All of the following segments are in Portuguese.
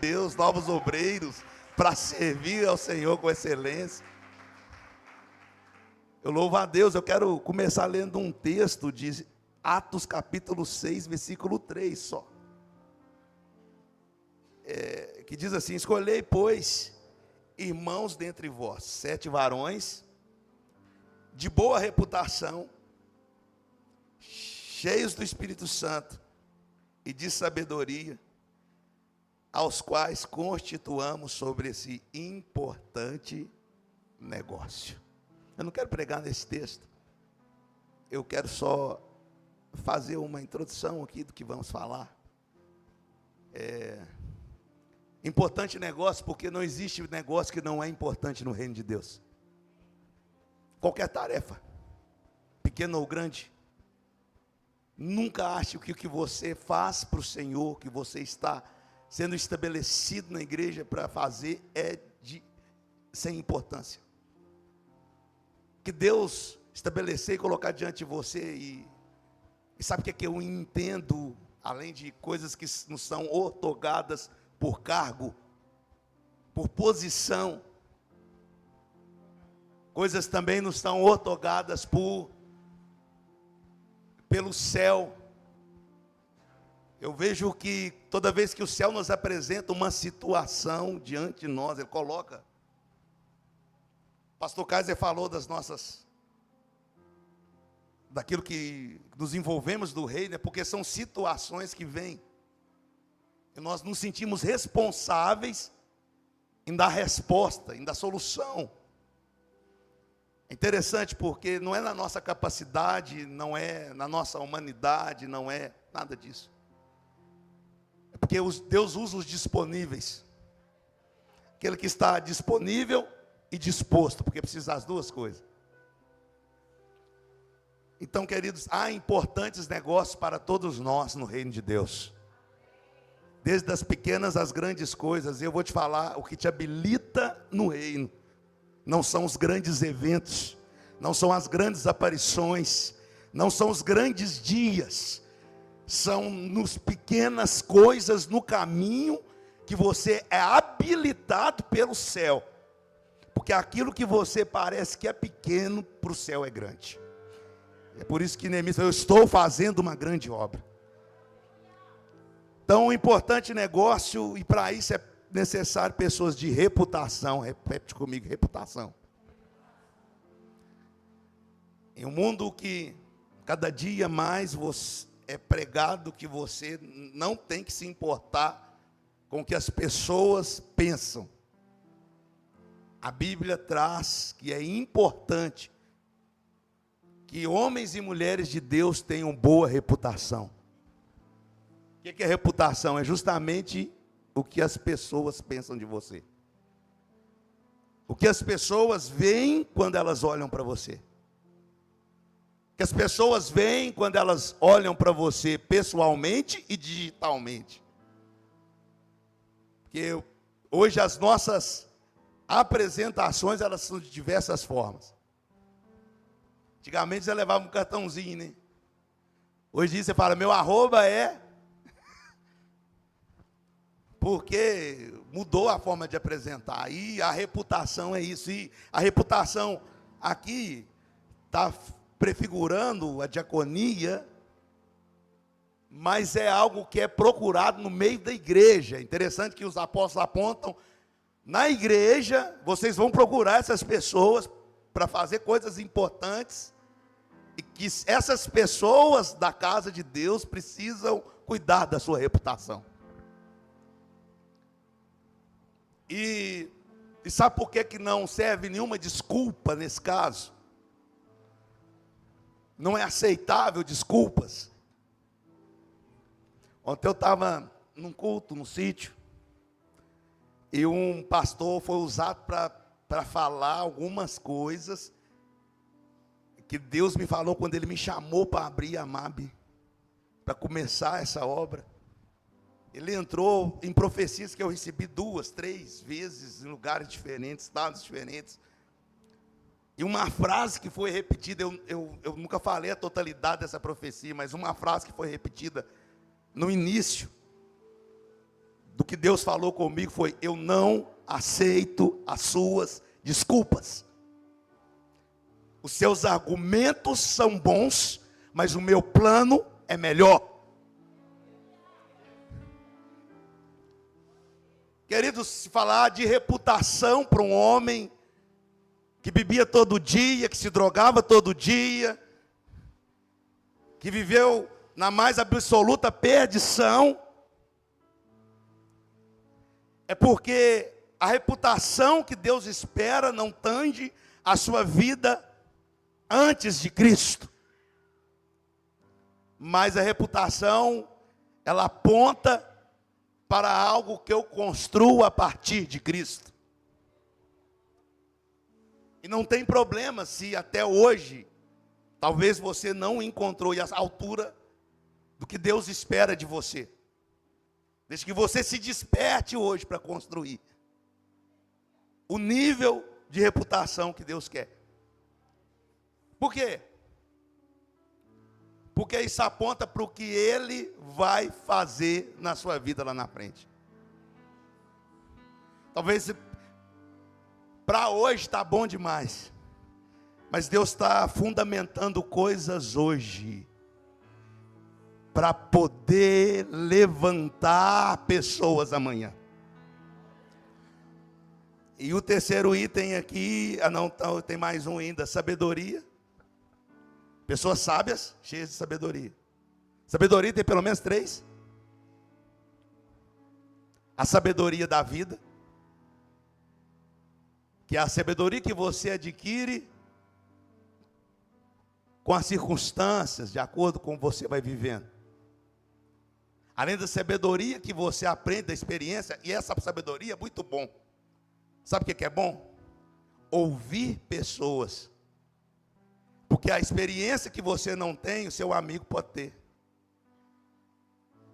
Deus, novos obreiros, para servir ao Senhor com excelência. Eu louvo a Deus. Eu quero começar lendo um texto de Atos capítulo 6, versículo 3 só. Que diz assim: escolhei, pois, irmãos dentre vós, 7 varões, de boa reputação, cheios do Espírito Santo e de sabedoria, aos quais constituamos sobre esse importante negócio. Eu não quero pregar nesse texto, eu quero só fazer uma introdução aqui do que vamos falar. Importante negócio, porque não existe negócio que não é importante no reino de Deus. Qualquer tarefa, pequena ou grande, nunca ache que o que você faz para o Senhor, que você está sendo estabelecido na igreja para fazer, sem importância. Que Deus estabelecer e colocar diante de você, e sabe o que é que eu entendo, além de coisas que não são outorgadas por cargo, por posição, coisas também não estão outorgadas pelo céu. Eu vejo que toda vez que o céu nos apresenta uma situação diante de nós, ele coloca. O pastor Kaiser falou daquilo que nos envolvemos do reino, porque são situações que vêm, e nós nos sentimos responsáveis em dar resposta, em dar solução. É interessante porque não é na nossa capacidade, não é na nossa humanidade, não é nada disso. É porque Deus usa os disponíveis. Aquele que está disponível e disposto, porque precisa das duas coisas. Então, queridos, há importantes negócios para todos nós no reino de Deus. Desde as pequenas às grandes coisas. Eu vou te falar, o que te habilita no reino não são os grandes eventos, não são as grandes aparições, não são os grandes dias, são nas pequenas coisas no caminho que você é habilitado pelo céu, porque aquilo que você parece que é pequeno, para o céu é grande. É por isso que Neemias falou: eu estou fazendo uma grande obra. Então, um importante negócio, e para isso é necessário pessoas de reputação. Repete comigo: reputação. Em um mundo que cada dia mais é pregado que você não tem que se importar com o que as pessoas pensam, a Bíblia traz que é importante que homens e mulheres de Deus tenham boa reputação. O que é reputação? É justamente o que as pessoas pensam de você. O que as pessoas veem quando elas olham para você. O que as pessoas veem quando elas olham para você pessoalmente e digitalmente. Porque hoje as nossas apresentações, elas são de diversas formas. Antigamente você levava um cartãozinho, né? Hoje você fala: meu arroba é... Porque mudou a forma de apresentar. E a reputação é isso. E a reputação aqui está prefigurando a diaconia, mas é algo que é procurado no meio da igreja. Interessante que os apóstolos apontam: na igreja vocês vão procurar essas pessoas para fazer coisas importantes, e que essas pessoas da casa de Deus precisam cuidar da sua reputação. E sabe por que não serve nenhuma desculpa nesse caso? Não é aceitável desculpas. Ontem eu estava num culto, num sítio, e um pastor foi usado para falar algumas coisas que Deus me falou quando Ele me chamou para abrir a MAB, para começar essa obra. Ele entrou em profecias que eu recebi 2, 3 vezes, em lugares diferentes, estados diferentes. E uma frase que foi repetida, eu nunca falei a totalidade dessa profecia, mas uma frase que foi repetida no início do que Deus falou comigo foi: eu não aceito as suas desculpas. Os seus argumentos são bons, mas o meu plano é melhor. Queridos, se falar de reputação para um homem que bebia todo dia, que se drogava todo dia, que viveu na mais absoluta perdição, é porque a reputação que Deus espera não tange a sua vida antes de Cristo. Mas a reputação, ela aponta para algo que eu construo a partir de Cristo. E não tem problema se até hoje, talvez você não encontrou a altura do que Deus espera de você. Desde que você se desperte hoje para construir o nível de reputação que Deus quer. Por quê? Porque isso aponta para o que Ele vai fazer na sua vida lá na frente. Talvez para hoje está bom demais, mas Deus está fundamentando coisas hoje para poder levantar pessoas amanhã. E o terceiro item aqui, tem mais um ainda, sabedoria. Pessoas sábias, cheias de sabedoria. Sabedoria tem pelo menos 3. A sabedoria da vida, que é a sabedoria que você adquire com as circunstâncias, de acordo com o que você vai vivendo. Além da sabedoria que você aprende da experiência, e essa sabedoria é muito bom. Sabe o que é bom? Ouvir pessoas. Porque a experiência que você não tem, o seu amigo pode ter.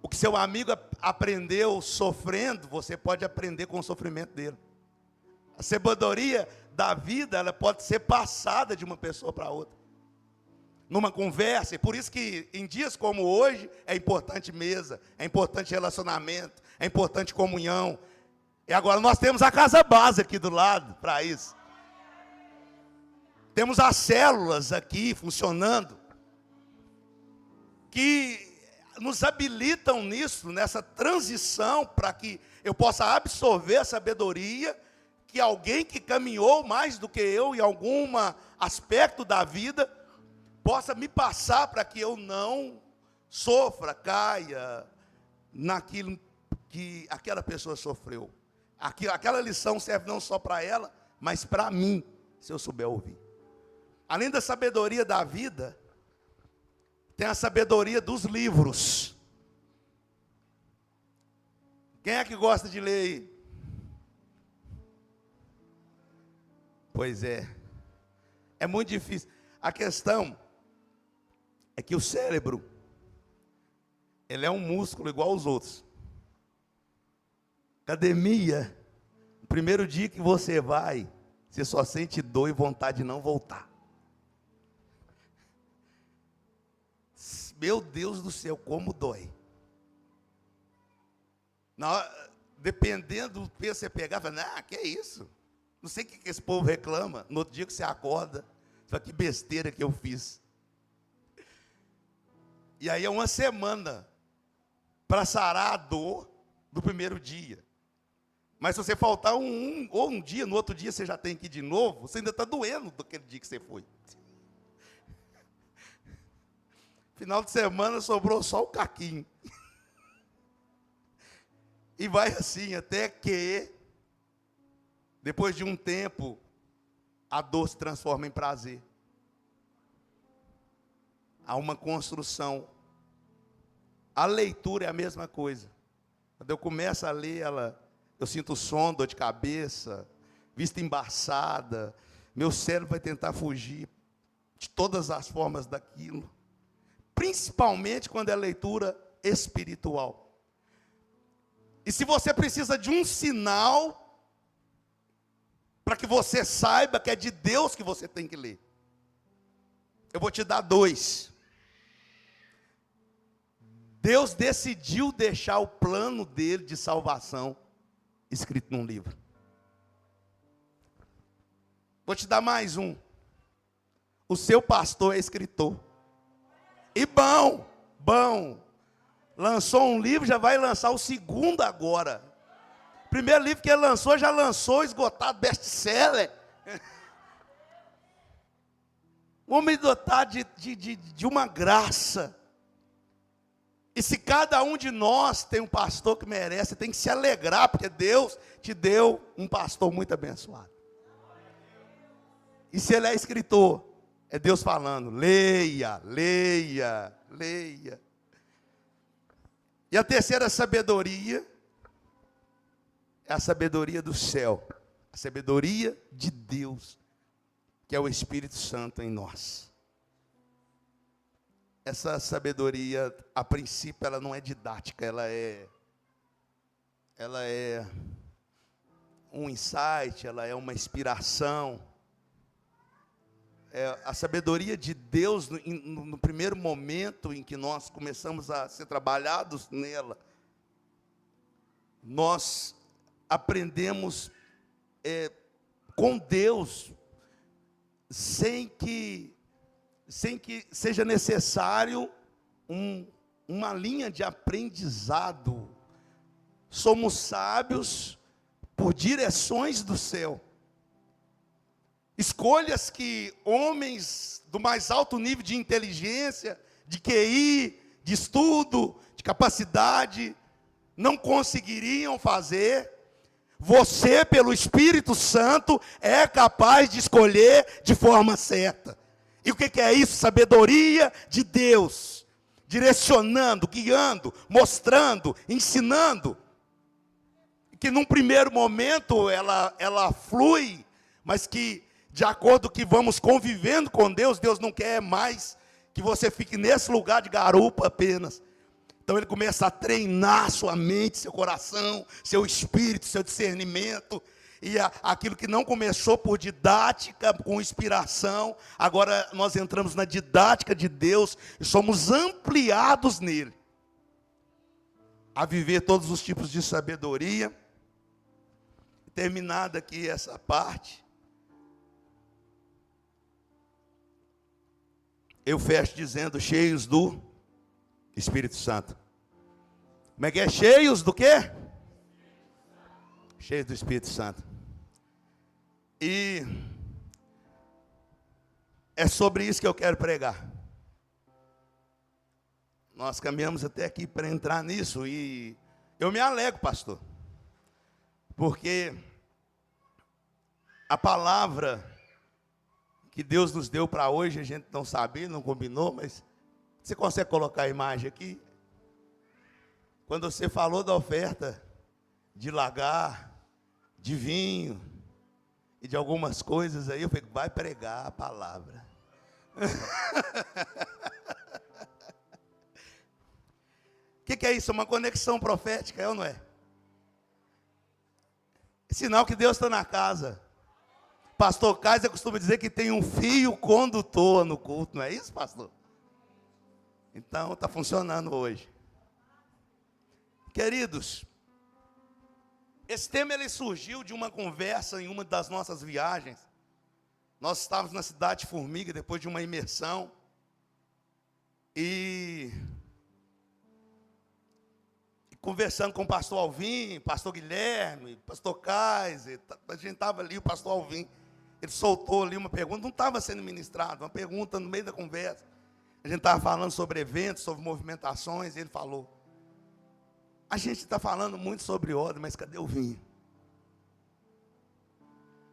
O que seu amigo aprendeu sofrendo, você pode aprender com o sofrimento dele. A sabedoria da vida, ela pode ser passada de uma pessoa para outra. Numa conversa, e por isso que em dias como hoje, é importante mesa, é importante relacionamento, é importante comunhão. E agora nós temos a casa base aqui do lado, para isso. Temos as células aqui funcionando, que nos habilitam nisso, nessa transição, para que eu possa absorver a sabedoria, que alguém que caminhou mais do que eu em algum aspecto da vida, possa me passar para que eu não sofra, caia naquilo que aquela pessoa sofreu. Aquela lição serve não só para ela, mas para mim, se eu souber ouvir. Além da sabedoria da vida, tem a sabedoria dos livros. Quem é que gosta de ler aí? Pois é. É muito difícil. A questão é que o cérebro, ele é um músculo igual aos outros. Academia, o primeiro dia que você vai, você só sente dor e vontade de não voltar. Meu Deus do céu, como dói. Dependendo do peso que você pegar, você fala, que é isso? Não sei o que esse povo reclama. No outro dia que você acorda, você fala, que besteira que eu fiz. E aí é uma semana para sarar a dor do primeiro dia. Mas se você faltar um dia, no outro dia você já tem que ir de novo, você ainda está doendo daquele dia que você foi. Final de semana sobrou só o caquinho. E vai assim, até que, depois de um tempo, a dor se transforma em prazer. Há uma construção. A leitura é a mesma coisa. Quando eu começo a ler, eu sinto sono, dor de cabeça, vista embaçada. Meu cérebro vai tentar fugir de todas as formas daquilo. Principalmente quando é leitura espiritual. E se você precisa de um sinal, para que você saiba que é de Deus que você tem que ler, eu vou te dar 2. Deus decidiu deixar o plano dele de salvação escrito num livro. Vou te dar mais um. O seu pastor é escritor. E bom. Lançou um livro, já vai lançar o segundo agora. O primeiro livro que ele lançou, já lançou esgotado, best-seller. Um homem dotado de uma graça. E se cada um de nós tem um pastor que merece, tem que se alegrar, porque Deus te deu um pastor muito abençoado. E se ele é escritor, é Deus falando, leia. E a terceira sabedoria é a sabedoria do céu, a sabedoria de Deus, que é o Espírito Santo em nós. Essa sabedoria, a princípio, ela não é didática, ela é um insight, ela é uma inspiração. A sabedoria de Deus, no primeiro momento em que nós começamos a ser trabalhados nela, nós aprendemos com Deus, sem que seja necessário uma linha de aprendizado. Somos sábios por direções do céu. Escolhas que homens do mais alto nível de inteligência, de QI, de estudo, de capacidade, não conseguiriam fazer. Você, pelo Espírito Santo, é capaz de escolher de forma certa. E o que é isso? Sabedoria de Deus, direcionando, guiando, mostrando, ensinando. Que num primeiro momento ela flui, mas que de acordo com que vamos convivendo com Deus, Deus não quer mais que você fique nesse lugar de garupa apenas. Então ele começa a treinar sua mente, seu coração, seu espírito, seu discernimento. E aquilo que não começou por didática, com inspiração, agora nós entramos na didática de Deus e somos ampliados nele. A viver todos os tipos de sabedoria. Terminada aqui essa parte, eu fecho dizendo, cheios do Espírito Santo. Como é que é? Cheios do quê? Cheios do Espírito Santo. E é sobre isso que eu quero pregar. Nós caminhamos até aqui para entrar nisso e eu me alegro, pastor. Porque a palavra que Deus nos deu para hoje, a gente não sabia, não combinou, mas você consegue colocar a imagem aqui? Quando você falou da oferta de lagar, de vinho e de algumas coisas aí, eu falei, vai pregar a palavra. O que é isso? Uma conexão profética, é ou não é? Sinal que Deus está na casa. Pastor Kaiser costuma dizer que tem um fio condutor no culto, não é isso, pastor? Então, está funcionando hoje. Queridos, esse tema ele surgiu de uma conversa em uma das nossas viagens. Nós estávamos na cidade de Formiga, depois de uma imersão. E conversando com o pastor Alvim, pastor Guilherme, pastor Kaiser, a gente estava ali, o pastor Alvim, ele soltou ali uma pergunta, não estava sendo ministrado, uma pergunta no meio da conversa. A gente estava falando sobre eventos, sobre movimentações, e ele falou, a gente está falando muito sobre ordem, mas cadê o vinho?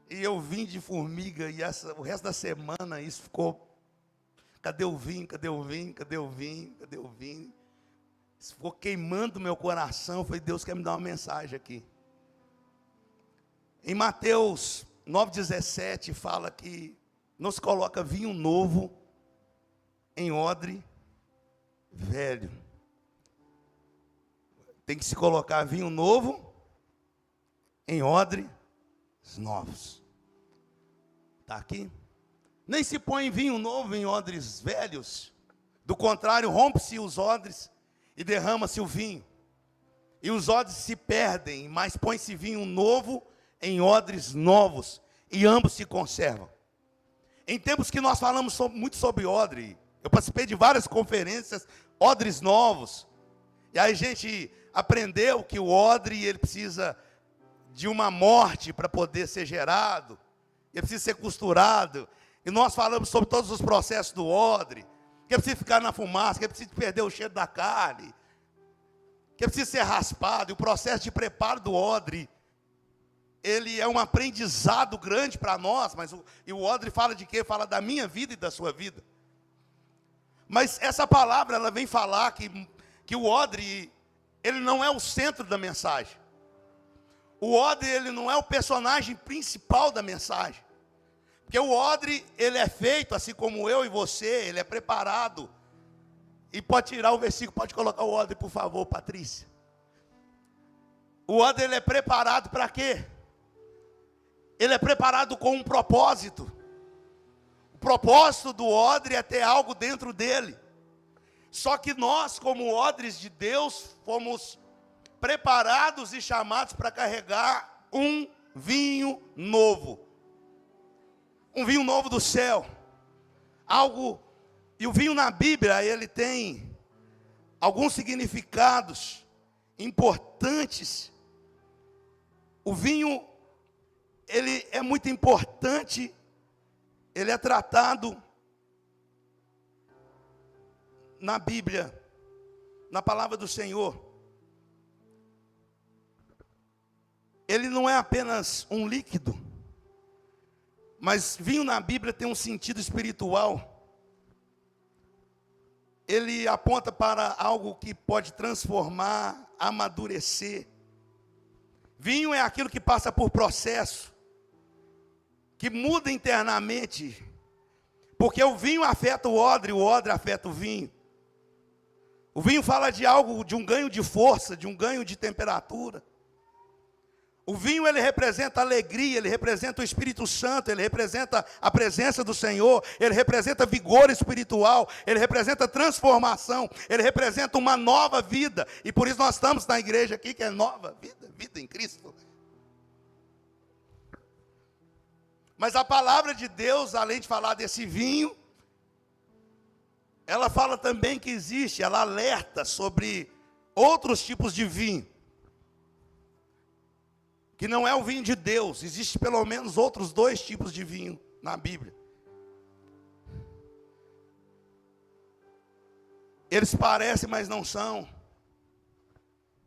E eu vim de Formiga, e o resto da semana isso ficou, cadê o vinho, cadê o vinho, cadê o vinho, cadê o vinho? Isso ficou queimando meu coração. Eu falei, Deus quer me dar uma mensagem aqui. Em Mateus 9,17 fala que não se coloca vinho novo em odre velho. Tem que se colocar vinho novo em odres novos. Está aqui? Nem se põe vinho novo em odres velhos. Do contrário, rompe-se os odres e derrama-se o vinho. E os odres se perdem, mas põe-se vinho novo em odres novos, e ambos se conservam. Em tempos que nós falamos muito sobre odre, eu participei de várias conferências, odres novos, e aí a gente aprendeu que o odre, ele precisa de uma morte para poder ser gerado, ele precisa ser costurado, e nós falamos sobre todos os processos do odre, que ele precisa ficar na fumaça, que ele precisa perder o cheiro da carne, que ele precisa ser raspado, e o processo de preparo do odre, ele é um aprendizado grande para nós, mas o odre fala de quê? Fala da minha vida e da sua vida. Mas essa palavra, ela vem falar que o odre, ele não é o centro da mensagem. O odre, ele não é o personagem principal da mensagem. Porque o odre, ele é feito, assim como eu e você, ele é preparado. E pode tirar o versículo, pode colocar o odre, por favor, Patrícia. O odre, ele é preparado para quê? Ele é preparado com um propósito. O propósito do odre é ter algo dentro dele. Só que nós, como odres de Deus, fomos preparados e chamados para carregar um vinho novo. Um vinho novo do céu. E o vinho na Bíblia, ele tem alguns significados importantes. O vinho, ele é muito importante, ele é tratado na Bíblia, na palavra do Senhor. Ele não é apenas um líquido, mas vinho na Bíblia tem um sentido espiritual. Ele aponta para algo que pode transformar, amadurecer. Vinho é aquilo que passa por processo, que muda internamente, porque o vinho afeta o odre afeta o vinho. O vinho fala de algo, de um ganho de força, de um ganho de temperatura. O vinho, ele representa alegria, ele representa o Espírito Santo, ele representa a presença do Senhor, ele representa vigor espiritual, ele representa transformação, ele representa uma nova vida. E por isso nós estamos na igreja aqui, que é nova vida, vida em Cristo. Mas a palavra de Deus, além de falar desse vinho, ela fala também que existe, ela alerta sobre outros tipos de vinho. Que não é o vinho de Deus, existe pelo menos outros 2 tipos de vinho na Bíblia. Eles parecem, mas não são.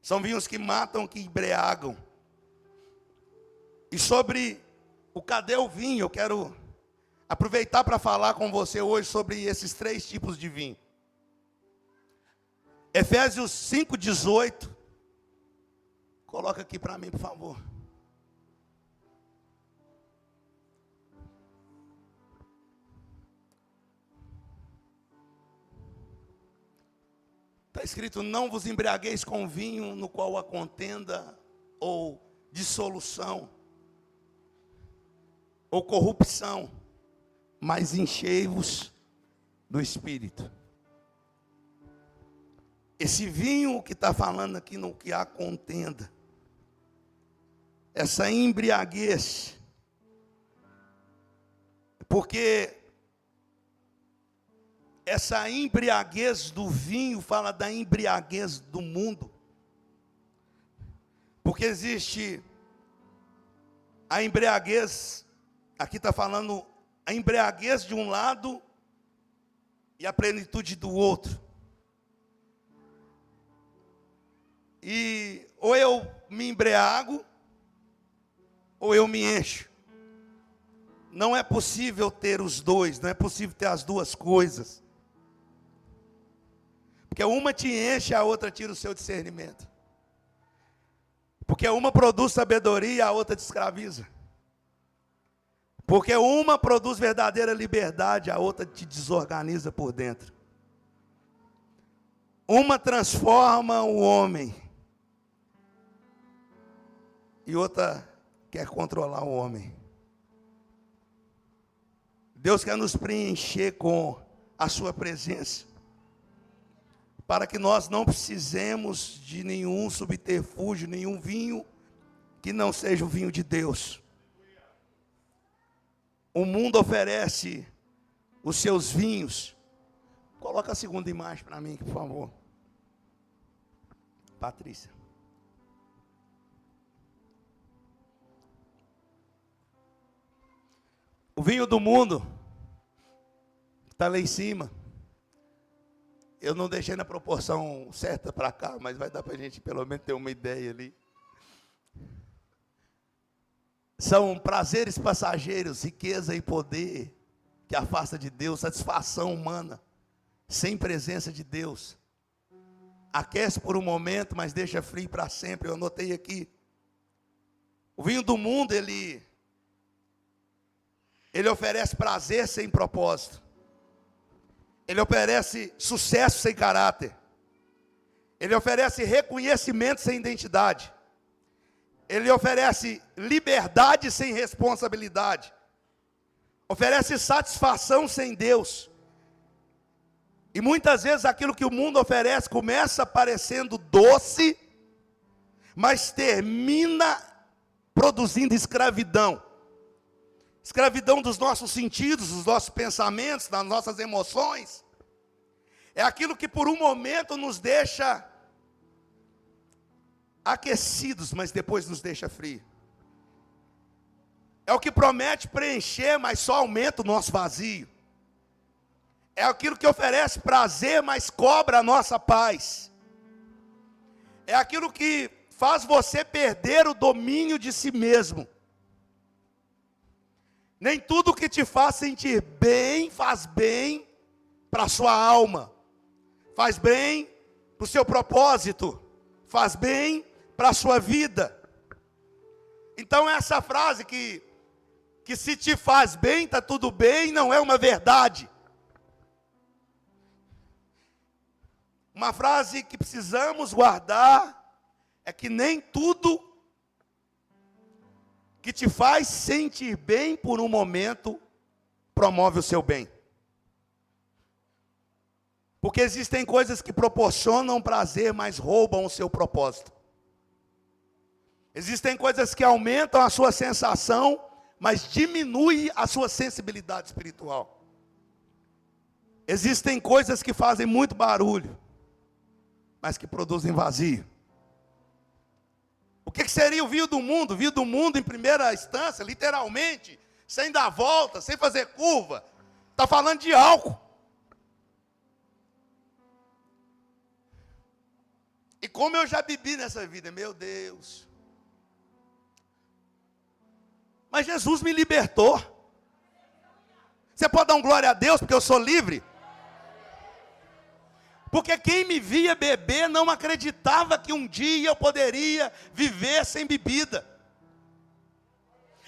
São vinhos que matam, que embriagam. E sobre o cadê o vinho, eu quero aproveitar para falar com você hoje sobre esses 3 tipos de vinho. Efésios 5:18. Coloca aqui para mim, por favor. Está escrito: não vos embriagueis com vinho, no qual há contenda, ou dissolução, ou corrupção, mas enchei-vos do Espírito. Esse vinho que está falando aqui no que há contenda, essa embriaguez, porque essa embriaguez do vinho fala da embriaguez do mundo. Porque existe a embriaguez, aqui está falando a embriaguez de um lado e a plenitude do outro. E ou eu me embriago, ou eu me encho. Não é possível ter os dois, não é possível ter as duas coisas. Porque uma te enche, a outra tira o seu discernimento. Porque uma produz sabedoria, a outra te escraviza. Porque uma produz verdadeira liberdade, a outra te desorganiza por dentro. Uma transforma o homem, e outra quer controlar o homem. Deus quer nos preencher com a sua presença. para que nós não precisemos de nenhum subterfúgio, nenhum vinho que não seja o vinho de Deus. O mundo oferece os seus vinhos. Coloca a segunda imagem para mim, por favor. Patrícia. O vinho do mundo está lá em cima. Eu não deixei na proporção certa para cá, mas vai dar para a gente pelo menos ter uma ideia ali. São prazeres passageiros, riqueza e poder que afasta de Deus, satisfação humana, sem presença de Deus. Aquece por um momento, mas deixa frio para sempre. Eu anotei aqui. O vinho do mundo, ele oferece prazer sem propósito. Ele oferece sucesso sem caráter. Ele oferece reconhecimento sem identidade. Ele oferece liberdade sem responsabilidade. Oferece satisfação sem Deus. E muitas vezes aquilo que o mundo oferece começa parecendo doce, mas termina produzindo escravidão. Escravidão dos nossos sentidos, dos nossos pensamentos, das nossas emoções. É aquilo que por um momento nos deixa aquecidos, mas depois nos deixa frio. É o que promete preencher, mas só aumenta o nosso vazio. É aquilo que oferece prazer, mas cobra a nossa paz. É aquilo que faz você perder o domínio de si mesmo. Nem tudo que te faz sentir bem, faz bem para a sua alma. Faz bem para o seu propósito. Faz bem para a sua vida. Então essa frase que se te faz bem, está tudo bem, não é uma verdade. Uma frase que precisamos guardar é que nem tudo que te faz sentir bem por um momento promove o seu bem. Porque existem coisas que proporcionam prazer, mas roubam o seu propósito. Existem coisas que aumentam a sua sensação, mas diminuem a sua sensibilidade espiritual. Existem coisas que fazem muito barulho, mas que produzem vazio. O que seria o vinho do mundo? O vinho do mundo, em primeira instância, literalmente, sem dar volta, sem fazer curva, está falando de álcool. E como eu já bebi nessa vida, meu Deus. Mas Jesus me libertou. Você pode dar um glória a Deus, porque eu sou livre? Porque quem me via beber não acreditava que um dia eu poderia viver sem bebida.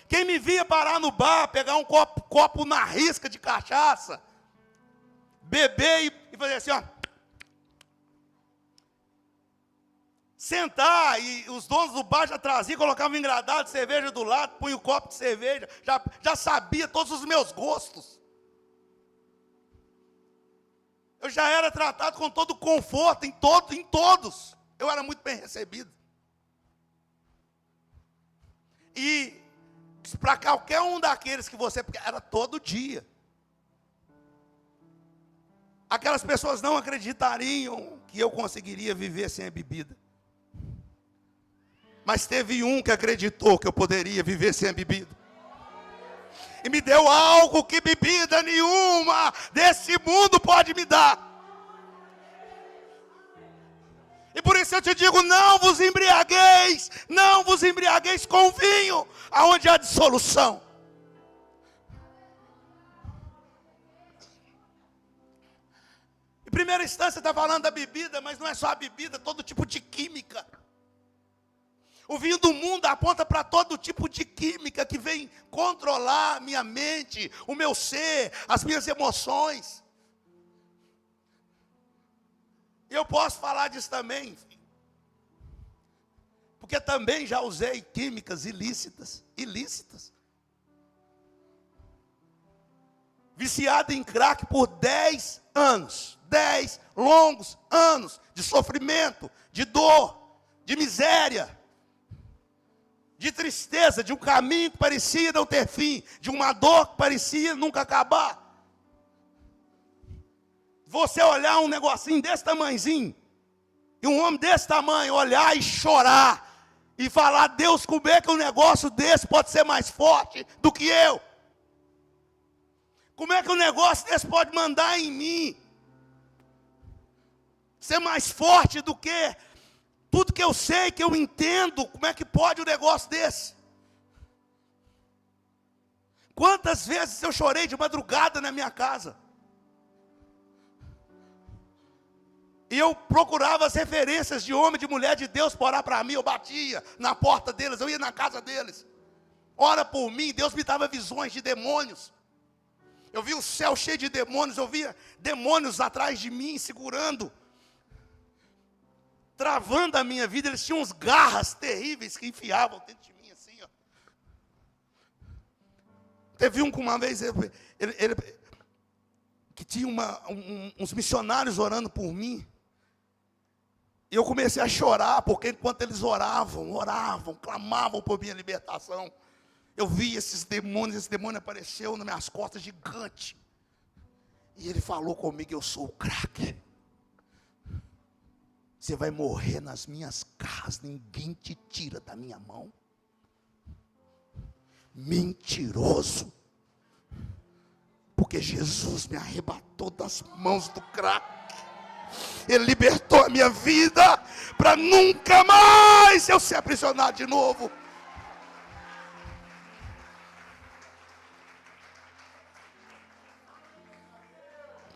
Quem me via parar no bar, pegar um copo na risca de cachaça, beber e fazer assim, ó. Sentar, e os donos do bar já traziam, colocavam um engradado de cerveja do lado, punha o copo de cerveja, já sabia todos os meus gostos. Eu já era tratado com todo conforto, em todos. Eu era muito bem recebido. E para qualquer um daqueles que você... Porque era todo dia. Aquelas pessoas não acreditariam que eu conseguiria viver sem a bebida. Mas teve um que acreditou que eu poderia viver sem a bebida. E me deu algo que bebida nenhuma desse mundo pode me dar. E por isso eu te digo, não vos embriagueis com vinho, aonde há dissolução. Em primeira instância está falando da bebida, mas não é só a bebida, todo tipo de química. O vinho do mundo aponta para todo tipo de química que vem controlar minha mente, o meu ser, as minhas emoções. Eu posso falar disso também, porque também já usei químicas ilícitas. viciado em crack por 10 anos. 10 longos anos de sofrimento, de dor, de miséria, de tristeza, de um caminho que parecia não ter fim, de uma dor que parecia nunca acabar. Você olhar um negocinho desse tamanhozinho, e um homem desse tamanho olhar e chorar, e falar: Deus, como é que um negócio desse pode ser mais forte do que eu? Como é que um negócio desse pode mandar em mim? Ser mais forte do que tudo que eu sei, que eu entendo. Como é que pode um negócio desse? Quantas vezes eu chorei de madrugada na minha casa? E eu procurava as referências de homem, de mulher de Deus para orar para mim. Eu batia na porta deles, eu ia na casa deles. Ora por mim. Deus me dava visões de demônios. Eu via o céu cheio de demônios. Eu via demônios atrás de mim, segurando, travando a minha vida. Eles tinham uns garras terríveis que enfiavam dentro de mim assim, ó. Teve um que uma vez que tinha uns missionários orando por mim. E eu comecei a chorar, porque enquanto eles oravam, clamavam por minha libertação, eu vi esses demônios. Esse demônio apareceu nas minhas costas, gigante. E ele falou comigo: eu sou o crack. Você vai morrer nas minhas garras, ninguém te tira da minha mão. Mentiroso. Porque Jesus me arrebatou das mãos do crack. Ele libertou a minha vida para nunca mais eu ser aprisionado de novo.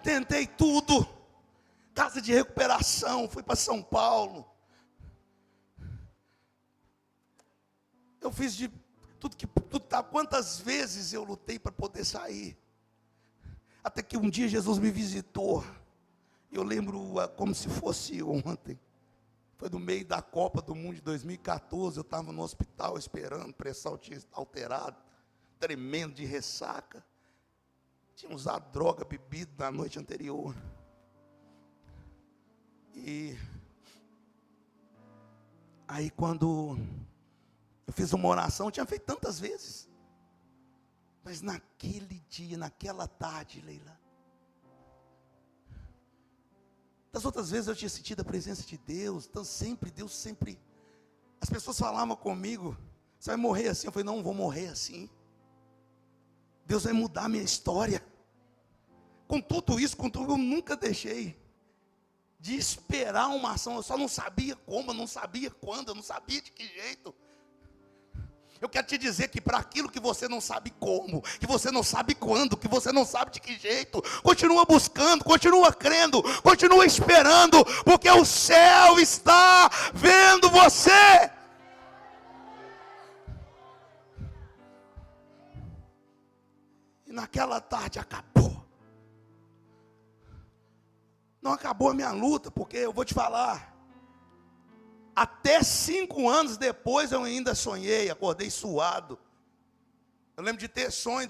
Tentei tudo. Casa de recuperação, fui para São Paulo. Eu fiz de tudo que tá. Quantas vezes eu lutei para poder sair. Até que um dia Jesus me visitou. Eu lembro como se fosse ontem. Foi no meio da Copa do Mundo de 2014. Eu estava no hospital esperando, pressão tinha alterado, tremendo de ressaca. Tinha usado droga, bebido na noite anterior. E aí quando eu fiz uma oração, eu tinha feito tantas vezes. Mas naquele dia, naquela tarde, Leila, das outras vezes eu tinha sentido a presença de Deus. Então Deus sempre. As pessoas falavam comigo: você vai morrer assim? Eu falei: não vou morrer assim. Deus vai mudar a minha história. Com tudo isso, eu nunca deixei de esperar uma ação. Eu só não sabia como, eu não sabia quando, eu não sabia de que jeito. Eu quero te dizer que para aquilo que você não sabe como, que você não sabe quando, que você não sabe de que jeito, continua buscando, continua crendo, continua esperando, porque o céu está vendo você. E naquela tarde acabou. Não acabou a minha luta, porque eu vou te falar. Até 5 anos depois eu ainda sonhei, acordei suado. Eu lembro de ter sonho,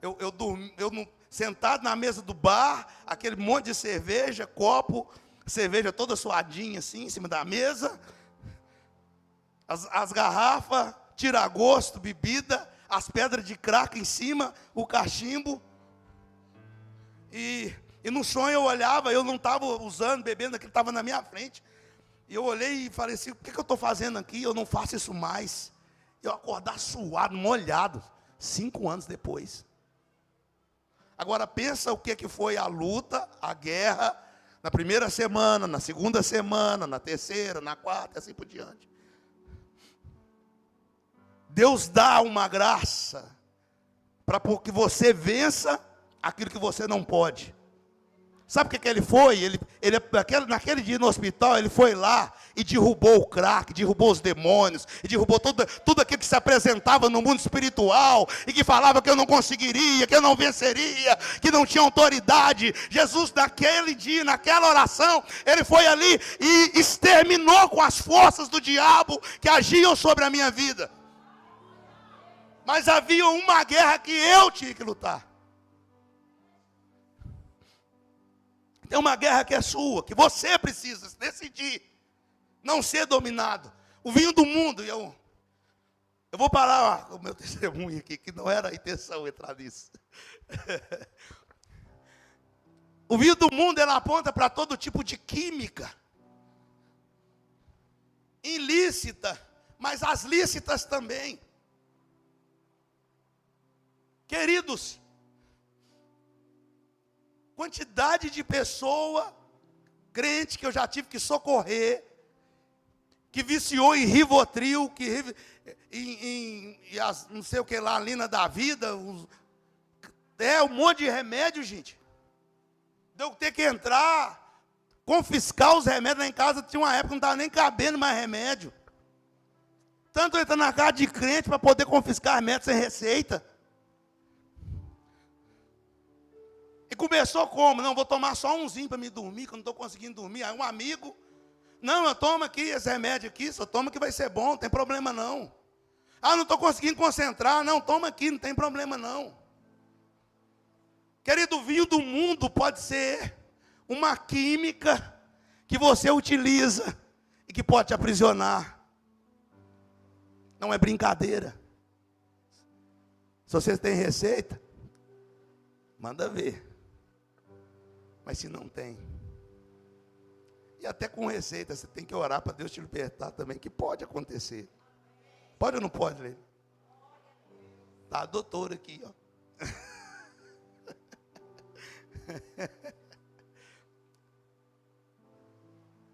eu dormi, sentado na mesa do bar, aquele monte de cerveja, copo, cerveja toda suadinha assim, em cima da mesa. As garrafas, tira-gosto, bebida, as pedras de crack em cima, o cachimbo. E no sonho eu olhava, eu não estava usando, bebendo, aquilo estava na minha frente. E eu olhei e falei assim: o que eu estou fazendo aqui? Eu não faço isso mais. Eu acordar suado, molhado, 5 anos depois. Agora pensa o que foi a luta, a guerra, na primeira semana, na segunda semana, na terceira, na quarta, e assim por diante. Deus dá uma graça para que você vença aquilo que você não pode. Sabe o que ele foi? Naquele dia no hospital, ele foi lá e derrubou o crack, derrubou os demônios, e derrubou tudo aquilo que se apresentava no mundo espiritual, e que falava que eu não conseguiria, que eu não venceria, que não tinha autoridade. Jesus, naquele dia, naquela oração, ele foi ali e exterminou com as forças do diabo que agiam sobre a minha vida. Mas havia uma guerra que eu tinha que lutar. Tem uma guerra que é sua, que você precisa decidir não ser dominado. O vinho do mundo, eu vou parar o meu testemunho aqui, que não era a intenção entrar nisso. O vinho do mundo, ele aponta para todo tipo de química ilícita, mas as lícitas também. Queridos, quantidade de pessoa crente que eu já tive que socorrer, que viciou em Rivotril, não sei o que lá, Lina da vida, um monte de remédio, gente. Deu ter que entrar, confiscar os remédios. Lá em casa tinha uma época que não estava nem cabendo mais remédio. Tanto entra na casa de crente para poder confiscar remédio sem receita. E começou como? Não, vou tomar só umzinho para me dormir, que eu não estou conseguindo dormir. Aí um amigo, não, eu tomo aqui esse remédio aqui, só toma que vai ser bom, não tem problema não. Ah, não estou conseguindo concentrar, não, toma aqui, não tem problema não. Querido, o vinho do mundo pode ser uma química que você utiliza e que pode te aprisionar. Não é brincadeira. Se vocês têm receita, manda ver. Mas se não tem, e até com receita, você tem que orar para Deus te libertar também, que pode acontecer. Pode ou não pode, Leila? Tá a doutora aqui, ó.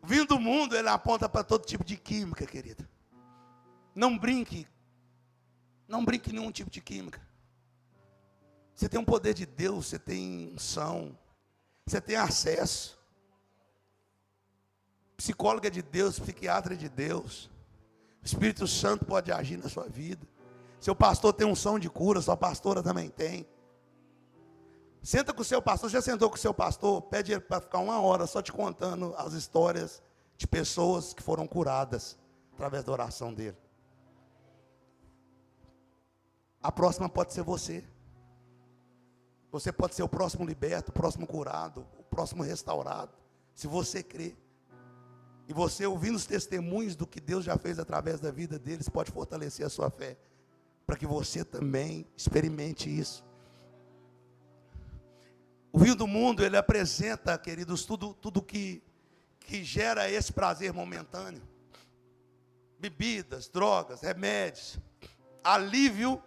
O vinho do mundo, ele aponta para todo tipo de química, querido. Não brinque em nenhum tipo de química. Você tem um poder de Deus, você tem unção, você tem acesso. Psicólogo é de Deus, psiquiatra é de Deus. O Espírito Santo pode agir na sua vida. Seu pastor tem unção de cura, sua pastora também tem. Senta com o seu pastor, já sentou com o seu pastor, pede ele para ficar 1 hora só te contando as histórias de pessoas que foram curadas através da oração dele. A próxima pode ser você. Você pode ser o próximo liberto, o próximo curado, o próximo restaurado, se você crer. E você, ouvindo os testemunhos do que Deus já fez através da vida deles, pode fortalecer a sua fé, para que você também experimente isso. O vinho do mundo, ele apresenta, queridos, tudo que gera esse prazer momentâneo. Bebidas, drogas, remédios, alívio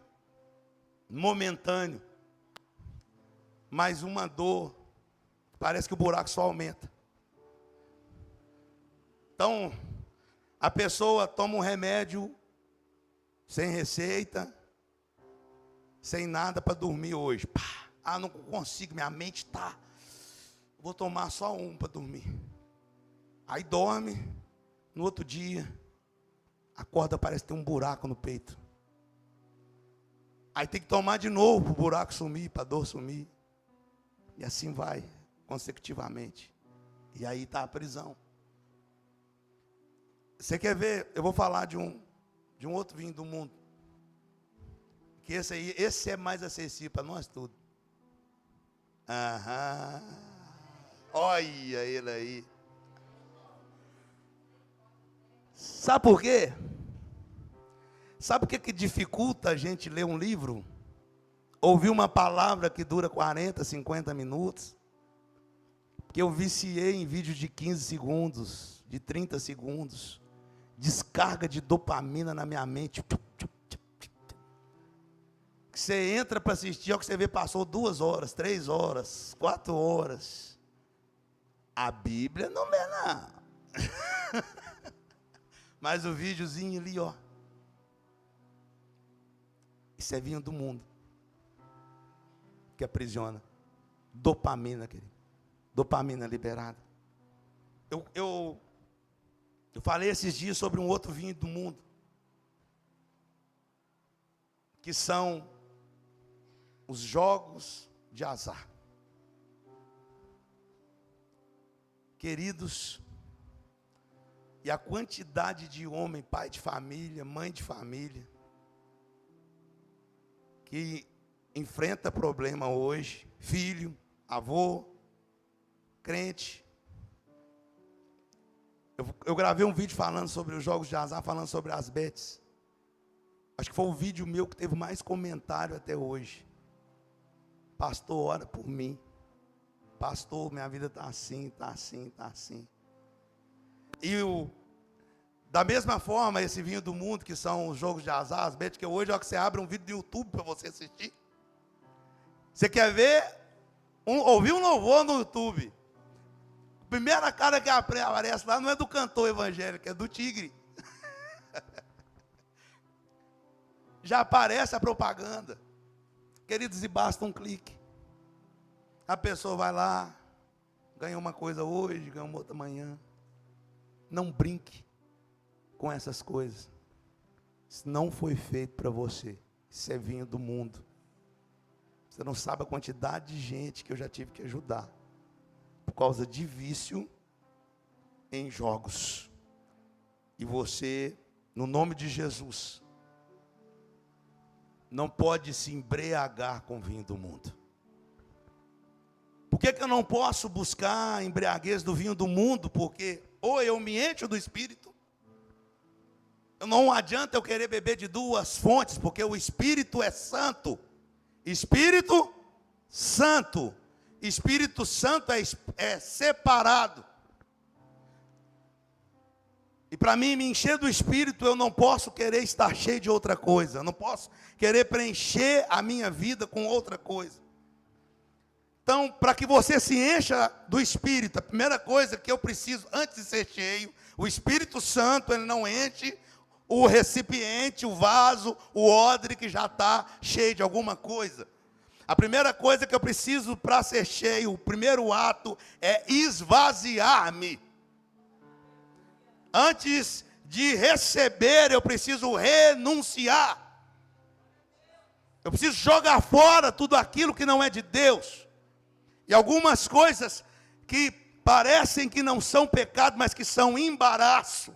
momentâneo. Mas uma dor, parece que o buraco só aumenta. Então, a pessoa toma um remédio sem receita, sem nada para dormir hoje. Pá. Ah, não consigo, minha mente está. Vou tomar só um para dormir. Aí dorme, no outro dia, acorda, parece ter um buraco no peito. Aí tem que tomar de novo para o buraco sumir, para a dor sumir. E assim vai, consecutivamente. E aí está a prisão. Você quer ver? Eu vou falar de um outro vinho do mundo. Que esse é mais acessível para nós todos. Aham. Olha ele aí. Sabe por quê? Sabe o que dificulta a gente ler um livro? Ouvir uma palavra que dura 40, 50 minutos? Porque eu viciei em vídeo de 15 segundos, de 30 segundos. Descarga de dopamina na minha mente. Que você entra para assistir, o que você vê, passou 2 horas, 3 horas, 4 horas. A Bíblia não lê, não. Mas o videozinho ali, ó. Isso é vinho do mundo. Que aprisiona. Dopamina, querido. Dopamina liberada. Eu falei esses dias sobre um outro vinho do mundo. Que são os jogos de azar. Queridos, e a quantidade de homem, pai de família, mãe de família, que enfrenta problema hoje, filho, avô, crente. Eu gravei um vídeo falando sobre os jogos de azar, falando sobre as bets. Acho que foi o vídeo meu que teve mais comentário até hoje. Pastor, ora por mim. Pastor, minha vida está assim, está assim, está assim. E da mesma forma, esse vinho do mundo, que são os jogos de azar, as bets, que hoje é que você abre um vídeo do YouTube para você assistir. Você quer ver, ouvir um louvor no YouTube. A primeira cara que aparece lá não é do cantor evangélico, é do tigre. Já aparece a propaganda. Queridos, e basta um clique. A pessoa vai lá, ganha uma coisa hoje, ganha uma outra amanhã. Não brinque com essas coisas. Isso não foi feito para você. Isso é vinho do mundo. Você não sabe a quantidade de gente que eu já tive que ajudar por causa de vício em jogos. E você, no nome de Jesus, não pode se embriagar com o vinho do mundo. Por que eu não posso buscar a embriaguez do vinho do mundo? Porque ou eu me encho do Espírito, não adianta eu querer beber de duas fontes, porque o Espírito é santo. Espírito Santo. Espírito Santo é separado. E para mim, me encher do Espírito, eu não posso querer estar cheio de outra coisa. Eu não posso querer preencher a minha vida com outra coisa. Então, para que você se encha do Espírito, a primeira coisa que eu preciso, antes de ser cheio, o Espírito Santo, ele não enche o recipiente, o vaso, o odre que já está cheio de alguma coisa. A primeira coisa que eu preciso para ser cheio, o primeiro ato é esvaziar-me. Antes de receber, eu preciso renunciar. Eu preciso jogar fora tudo aquilo que não é de Deus. E algumas coisas que parecem que não são pecado, mas que são embaraço.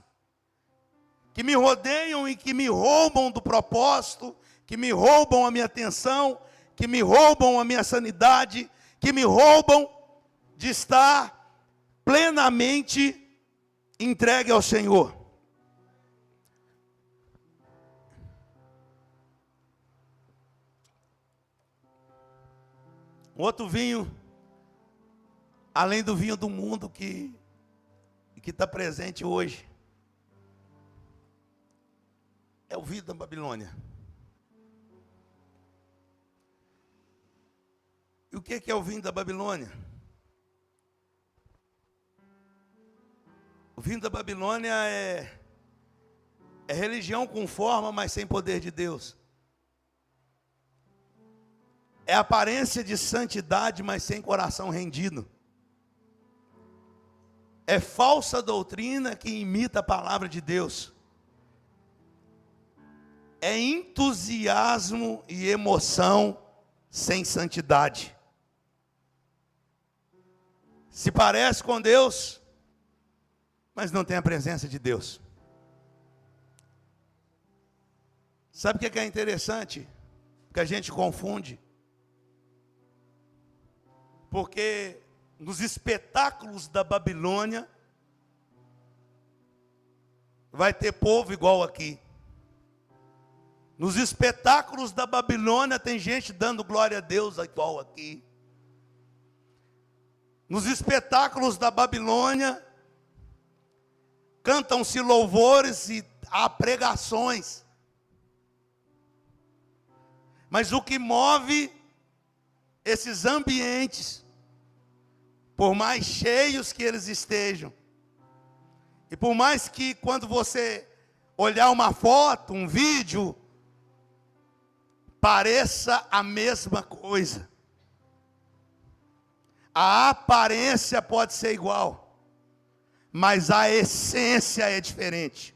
Que me rodeiam e que me roubam do propósito, que me roubam a minha atenção, que me roubam a minha sanidade, que me roubam de estar plenamente entregue ao Senhor. Outro vinho, além do vinho do mundo que está presente hoje, é o vinho da Babilônia. E o que é o vinho da Babilônia? O vinho da Babilônia é religião com forma, mas sem poder de Deus. É aparência de santidade, mas sem coração rendido. É falsa doutrina que imita a palavra de Deus. É entusiasmo e emoção sem santidade. Se parece com Deus, mas não tem a presença de Deus. Sabe o que é interessante? Que a gente confunde. Porque nos espetáculos da Babilônia, vai ter povo igual aqui. Nos espetáculos da Babilônia tem gente dando glória a Deus igual aqui. Nos espetáculos da Babilônia, cantam-se louvores e há pregações. Mas o que move esses ambientes, por mais cheios que eles estejam, e por mais que quando você olhar uma foto, um vídeo, pareça a mesma coisa. A aparência pode ser igual, mas a essência é diferente.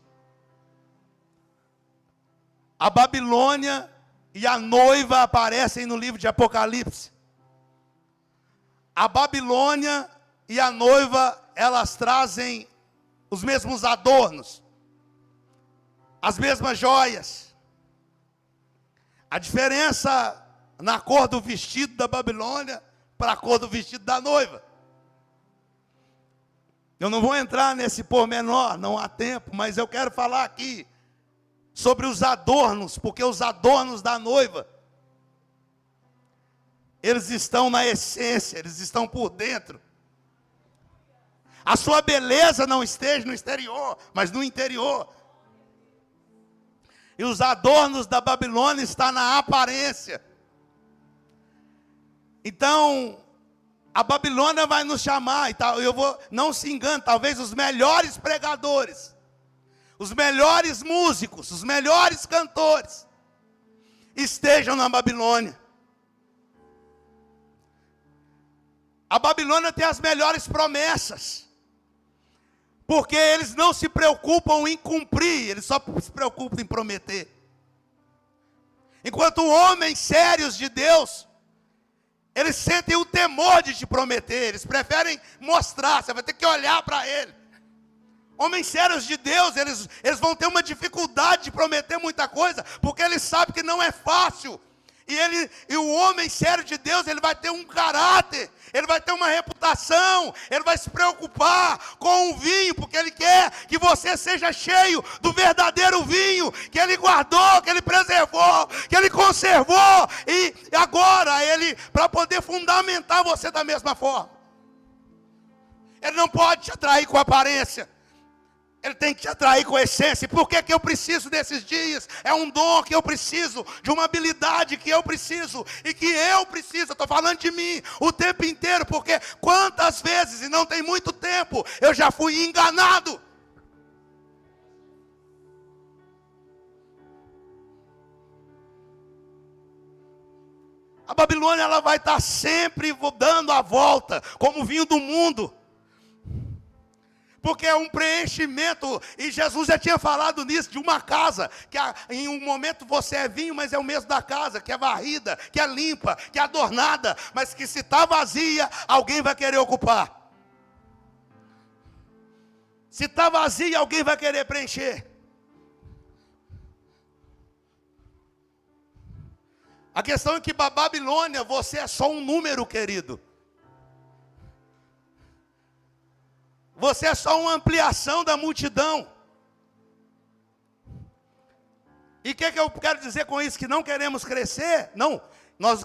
A Babilônia e a noiva aparecem no livro de Apocalipse. A Babilônia e a noiva, elas trazem os mesmos adornos, as mesmas joias. A diferença na cor do vestido da Babilônia para a cor do vestido da noiva. Eu não vou entrar nesse pormenor, não há tempo, mas eu quero falar aqui sobre os adornos, porque os adornos da noiva, eles estão na essência, eles estão por dentro. A sua beleza não esteja no exterior, mas no interior. E os adornos da Babilônia estão na aparência. Então, a Babilônia vai nos chamar, e tal. Não se engane, talvez os melhores pregadores, os melhores músicos, os melhores cantores, estejam na Babilônia. A Babilônia tem as melhores promessas, porque eles não se preocupam em cumprir, eles só se preocupam em prometer. Enquanto homens sérios de Deus, eles sentem o temor de te prometer, eles preferem mostrar, você vai ter que olhar para ele. Homens sérios de Deus, eles vão ter uma dificuldade de prometer muita coisa, porque eles sabem que não é fácil. E o homem sério de Deus, ele vai ter um caráter, ele vai ter uma reputação, ele vai se preocupar com o vinho, porque ele quer que você seja cheio do verdadeiro vinho, que ele guardou, que ele preservou, que ele conservou, e agora ele, para poder fundamentar você da mesma forma. Ele não pode te atrair com aparência, ele tem que te atrair com essência. Por que eu preciso desses dias? É um dom que eu preciso, de uma habilidade que eu preciso, e que eu preciso, estou falando de mim o tempo inteiro, porque quantas vezes, e não tem muito tempo, eu já fui enganado. A Babilônia, ela vai estar sempre dando a volta, como vinho do mundo. Porque é um preenchimento, e Jesus já tinha falado nisso, de uma casa, que em um momento você é vinho, mas é o mesmo da casa, que é varrida, que é limpa, que é adornada, mas que se está vazia, alguém vai querer ocupar. Se está vazia, alguém vai querer preencher. A questão é que para a Babilônia, você é só um número, querido. Você é só uma ampliação da multidão. E o que eu quero dizer com isso? Que não queremos crescer? Não, nós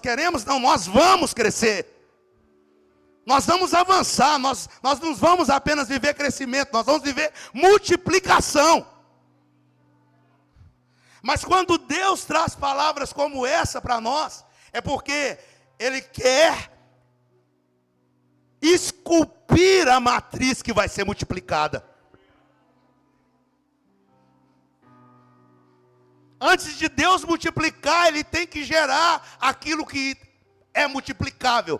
vamos crescer. Nós vamos avançar, nós não vamos apenas viver crescimento, nós vamos viver multiplicação. Mas quando Deus traz palavras como essa para nós, é porque Ele quer esculpir a matriz que vai ser multiplicada. Antes de Deus multiplicar, Ele tem que gerar aquilo que é multiplicável.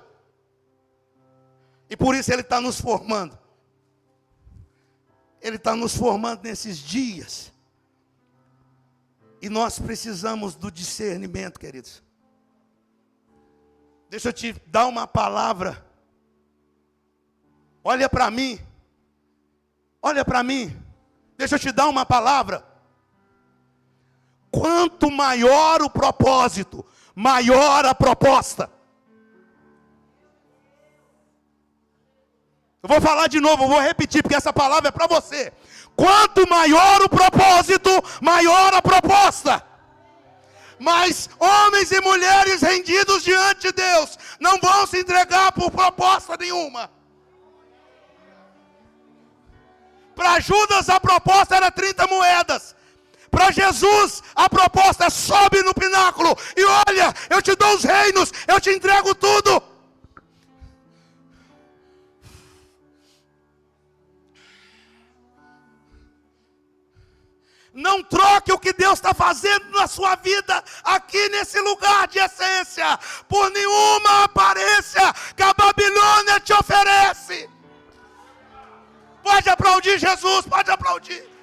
E por isso Ele está nos formando. Ele está nos formando nesses dias. E nós precisamos do discernimento, queridos. Deixa eu te dar uma palavra. Olha para mim. Olha para mim. Deixa eu te dar uma palavra. Quanto maior o propósito, maior a proposta. Eu vou falar de novo, eu vou repetir, porque essa palavra é para você. Quanto maior o propósito, maior a proposta. Mas homens e mulheres rendidos diante de Deus não vão se entregar por proposta nenhuma. Para Judas a proposta era 30 moedas. Para Jesus a proposta é: sobe no pináculo e olha, eu te dou os reinos, eu te entrego tudo. Não troque o que Deus está fazendo na sua vida, aqui nesse lugar de essência, por nenhuma aparência que a Babilônia te oferece. Pode aplaudir Jesus, pode aplaudir.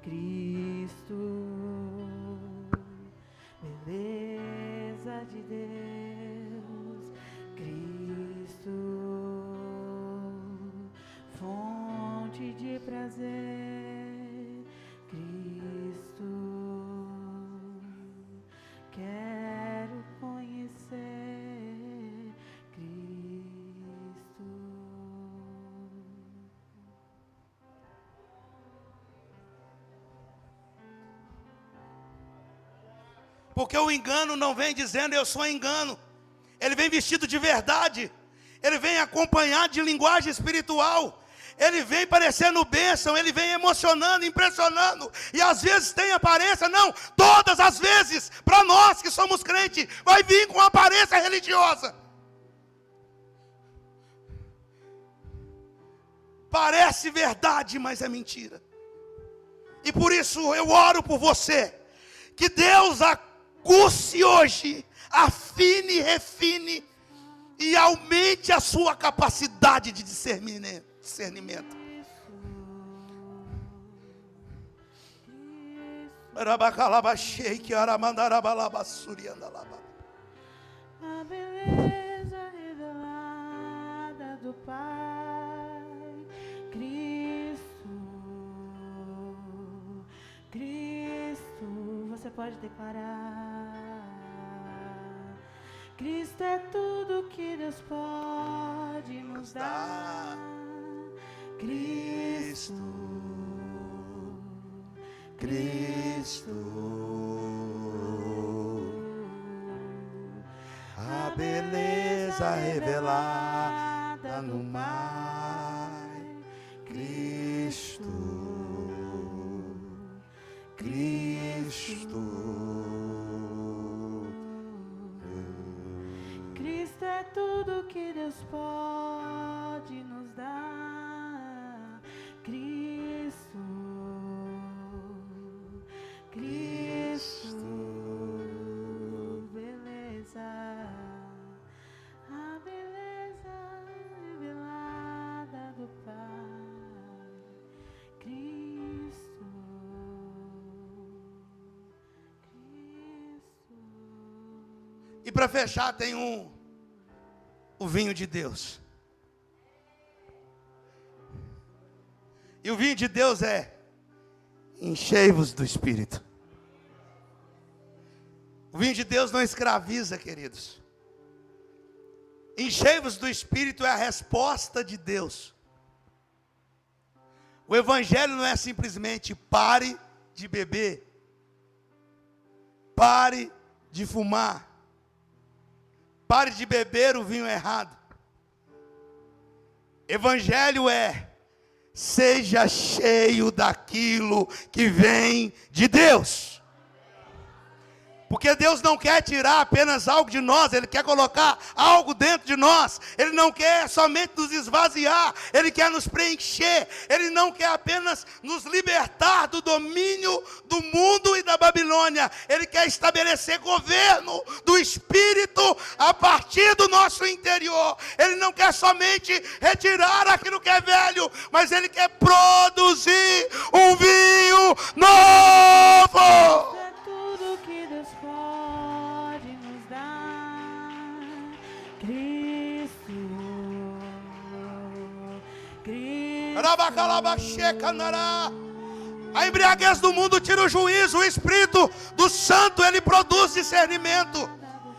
Cristo, beleza de Deus, Cristo. Porque o engano não vem dizendo eu sou engano. Ele vem vestido de verdade. Ele vem acompanhado de linguagem espiritual. Ele vem parecendo bênção. Ele vem emocionando, impressionando. E às vezes tem aparência. Não, todas as vezes, para nós que somos crentes, vai vir com aparência religiosa. Parece verdade, mas é mentira. E por isso eu oro por você. Que Deus aguce hoje, afine e refine, e aumente a sua capacidade de discernimento. A beleza revelada do Pai, Cristo, você pode declarar: Cristo é tudo que Deus pode nos dar. Cristo, a beleza revelada no mar. Cristo, Cristo é tudo que Deus pode nos dar. Cristo, beleza, a beleza revelada do Pai. Cristo. E para fechar tem o vinho de Deus. E o vinho de Deus é: enchei-vos do Espírito. O vinho de Deus não escraviza, queridos. Enchei-vos do Espírito é a resposta de Deus. O Evangelho não é simplesmente pare de beber, pare de fumar, pare de beber o vinho errado. Evangelho é: seja cheio daquilo que vem de Deus. Porque Deus não quer tirar apenas algo de nós, Ele quer colocar algo dentro de nós. Ele não quer somente nos esvaziar, Ele quer nos preencher. Ele não quer apenas nos libertar do domínio do mundo e da Babilônia. Ele quer estabelecer governo do Espírito a partir do nosso interior. Ele não quer somente retirar aquilo que é velho, mas Ele quer produzir um vinho novo. A embriaguez do mundo tira o juízo. O Espírito do Santo, ele produz discernimento.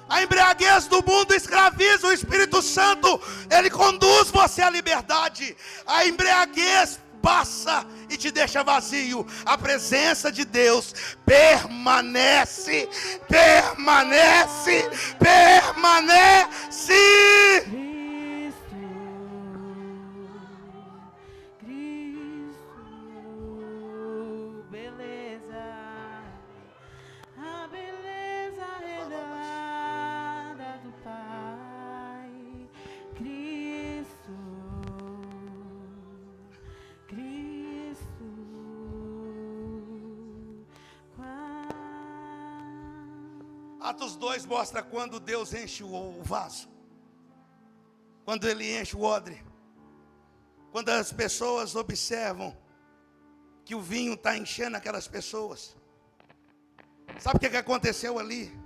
A embriaguez do mundo escraviza. O Espírito Santo, ele conduz você à liberdade. A embriaguez passa e te deixa vazio. A presença de Deus permanece. Atos 2 mostra quando Deus enche o vaso, quando Ele enche o odre, quando as pessoas observam que o vinho está enchendo aquelas pessoas. Sabe o que aconteceu ali?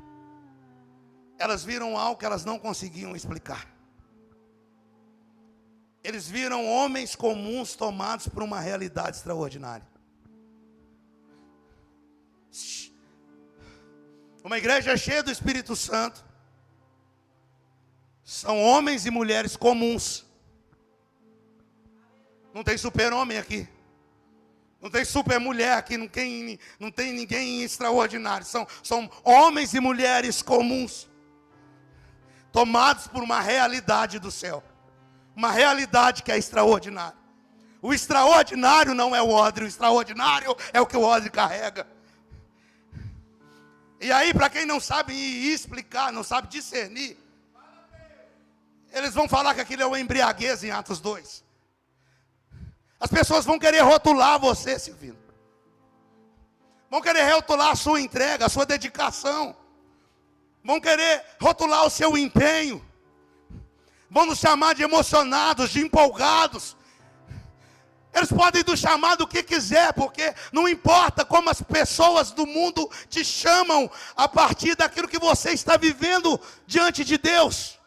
Elas viram algo que elas não conseguiam explicar. Eles viram homens comuns tomados por uma realidade extraordinária. Uma igreja cheia do Espírito Santo são homens e mulheres comuns. Não tem super-homem aqui. Não tem super mulher aqui, não tem ninguém extraordinário. São homens e mulheres comuns, tomados por uma realidade do céu. Uma realidade que é extraordinária. O extraordinário não é o odre, o extraordinário é o que o odre carrega. E aí, para quem não sabe explicar, não sabe discernir, eles vão falar que aquilo é uma embriaguez em Atos 2. As pessoas vão querer rotular você, Silvino. Vão querer rotular a sua entrega, a sua dedicação. Vão querer rotular o seu empenho. Vão nos chamar de emocionados, de empolgados. Eles podem nos chamar do que quiser, porque não importa como as pessoas do mundo te chamam a partir daquilo que você está vivendo diante de Deus.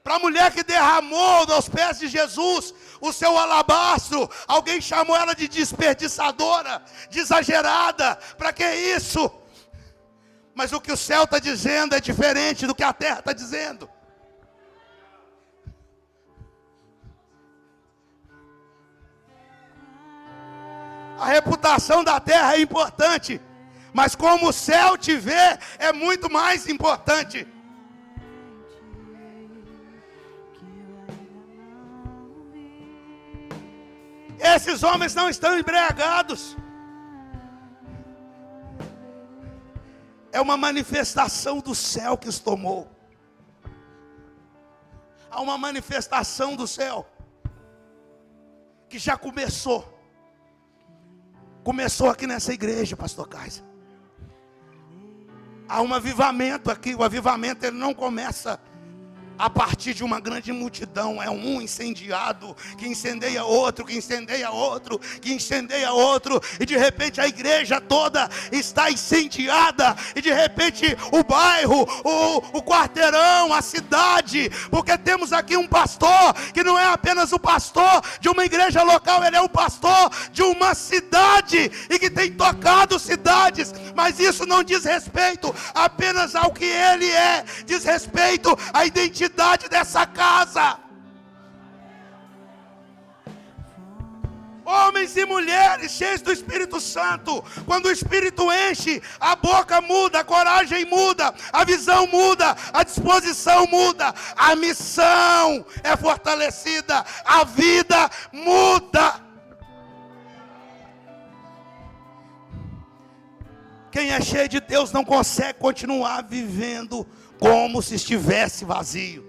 Para a mulher que derramou aos pés de Jesus o seu alabastro, alguém chamou ela de desperdiçadora, de exagerada. Para que isso? Mas o que o céu está dizendo é diferente do que a terra está dizendo. A reputação da terra é importante, mas como o céu te vê, é muito mais importante. Esses homens não estão embriagados. É uma manifestação do céu que os tomou. Há uma manifestação do céu que já começou. Começou aqui nessa igreja, pastor Kaiser. Há um avivamento aqui. O avivamento ele não começa a partir de uma grande multidão. É um incendiado que incendeia outro, que incendeia outro, que incendeia outro. E de repente a igreja toda está incendiada. E de repente o bairro, o quarteirão, a cidade. Porque temos aqui um pastor que não é apenas o pastor de uma igreja local. Ele é o pastor de uma cidade e que tem tocado cidades. Mas isso não diz respeito apenas ao que ele é. Diz respeito à identidade dessa casa. Homens e mulheres cheios do Espírito Santo. Quando o Espírito enche, a boca muda, a coragem muda, a visão muda, a disposição muda, a missão é fortalecida, a vida muda. Quem é cheio de Deus não consegue continuar vivendo como se estivesse vazio.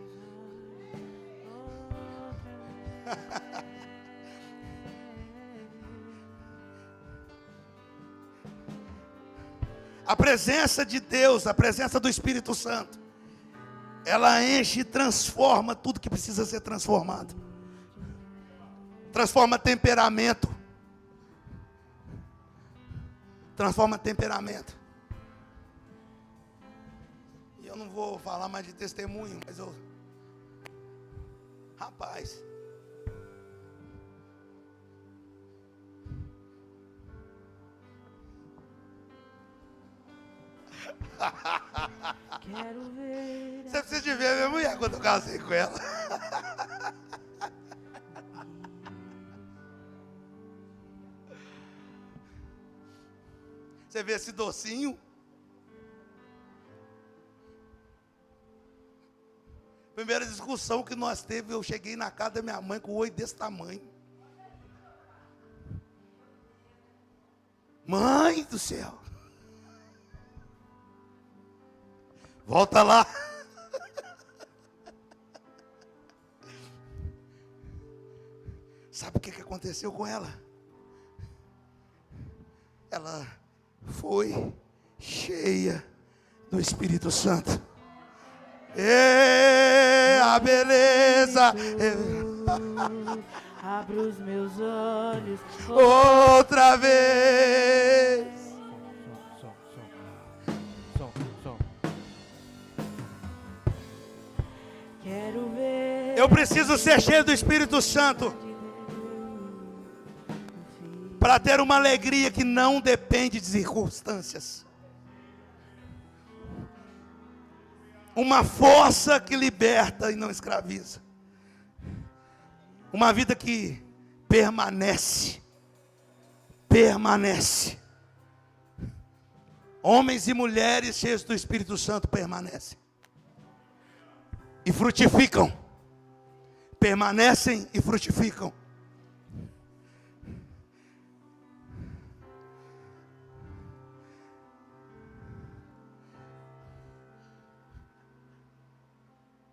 A presença de Deus, a presença do Espírito Santo, ela enche e transforma tudo que precisa ser transformado. Transforma temperamento. Transforma temperamento. E eu não vou falar mais de testemunho, mas eu... Rapaz... Quero ver. Você precisa de ver a minha mulher quando eu casei com ela. Você vê esse docinho? Primeira discussão que nós teve, eu cheguei na casa da minha mãe com o olho desse tamanho. Mãe do céu. Volta lá. Sabe o que aconteceu com ela? Ela foi cheia do Espírito Santo. A beleza. Abra os meus olhos Outra vez. Quero ver. Eu preciso ser cheio do Espírito Santo para ter uma alegria que não depende de circunstâncias. Uma força que liberta e não escraviza. Uma vida que permanece. permanece. Homens e mulheres cheios do Espírito Santo permanecem. E frutificam. Permanecem e frutificam.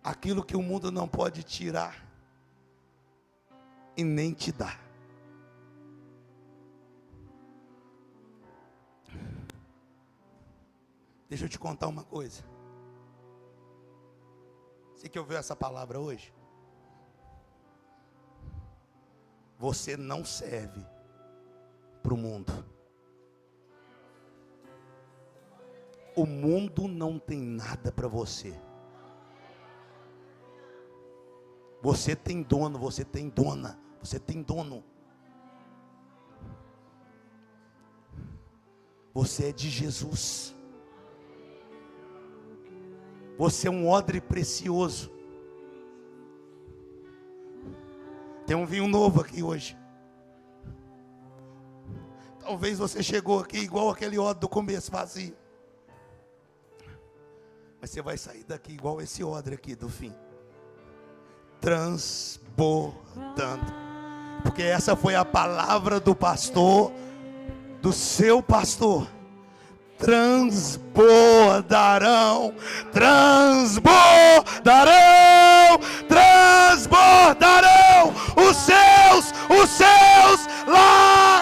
Aquilo que o mundo não pode tirar e nem te dar. Deixa eu te contar uma coisa. Você que ouviu essa palavra hoje? Você não serve para o mundo. O mundo não tem nada para você. Você tem dono, você tem dona, você tem dono. Você é de Jesus. Você é um odre precioso. Tem um vinho novo aqui hoje. Talvez você chegou aqui igual aquele odre do começo, vazio. Mas você vai sair daqui igual esse odre aqui do fim. Transbordando. Porque essa foi a palavra do pastor, do seu pastor. Transbordarão, transbordarão, transbordarão os seus lá.